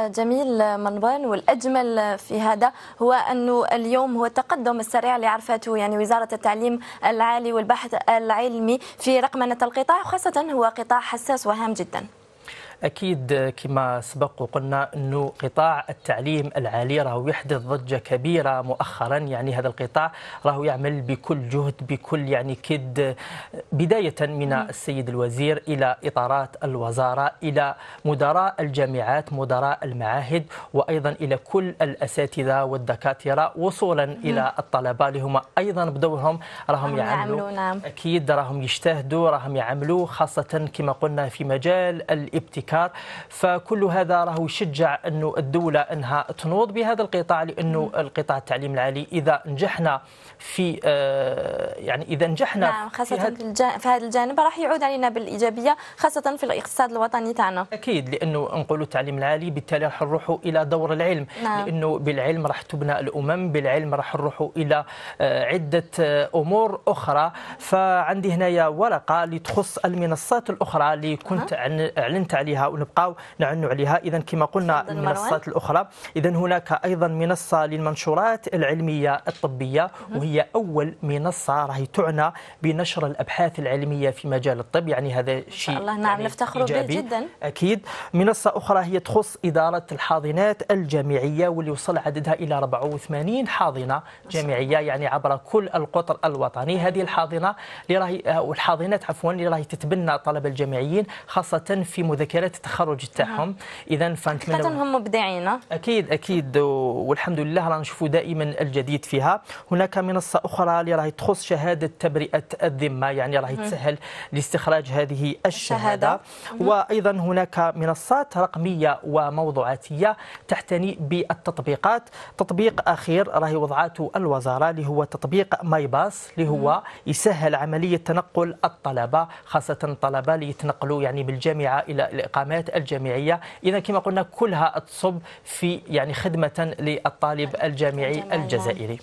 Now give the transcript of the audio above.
جميل منبان، والأجمل في هذا هو أنه اليوم هو التقدم السريع اللي عرفته يعني وزارة التعليم العالي والبحث العلمي في رقمنة القطاع، وخاصة هو قطاع حساس وهام جدا. أكيد كما سبق وقلنا أنه قطاع التعليم العالي راهو يحدث ضجة كبيرة مؤخرا. يعني هذا القطاع راهو يعمل بكل جهد بكل يعني كد، بداية من السيد الوزير إلى إطارات الوزارة إلى مدراء الجامعات مدراء المعاهد وأيضا إلى كل الأساتذة والدكاترة وصولا إلى الطلبة اللي هم أيضا بدورهم راهم يعملوا. نعم. أكيد راهم يجتهدوا راهم يعملوا، خاصة كما قلنا في مجال الابتكار. فكل هذا راهو يشجع انه الدوله انها تنوض بهذا القطاع، لانه القطاع التعليم العالي اذا نجحنا في اذا نجحنا نعم خاصه في هذا الجانب راح يعود علينا بالايجابيه، خاصه في الاقتصاد الوطني تاعنا. اكيد، لانه نقولوا التعليم العالي بالتالي راح نروحوا الى دور العلم. نعم. لانه بالعلم راح تبنى الامم، بالعلم راح نروحوا الى عده امور اخرى. فعندي هنايا ورقه اللي تخص المنصات الاخرى اللي كنت اعلنت عليها ونبقاو نعنوا عليها. إذا كما قلنا المنصات الأخرى، إذا هناك أيضا منصة للمنشورات العلمية الطبية، وهي أول منصة راهي تعنى بنشر الأبحاث العلمية في مجال الطب. يعني هذا شيء الله نعم نفتخر به جدا. أكيد. منصة أخرى هي تخص إدارة الحاضنات الجامعية، واللي وصل عددها إلى 84 حاضنة جامعية يعني عبر كل القطر الوطني. هذه الحاضنة اللي راهي والحاضنات عفوا اللي راهي تتبنى الطلبة الجامعيين خاصة في مذكرات التخرج تاعهم. اذا فنتمنى هم مبدعين. اكيد والحمد لله رانا نشوفوا دائما الجديد فيها. هناك منصه اخرى اللي راهي تخص شهاده تبرئه الذمه، يعني راهي تسهل لاستخراج هذه الشهاده. وايضا هناك منصات رقميه وموضوعاتيه تحتني بالتطبيقات. تطبيق اخير راهي وضعته الوزاره اللي هو تطبيق ماي باص، اللي هو يسهل عمليه تنقل الطلبه، خاصه الطلبه اللي يتنقلوا يعني بالجامعه الى الإقامات الجامعية. إذا كما قلنا كلها تصب في يعني خدمة للطالب الجامعي الجزائري.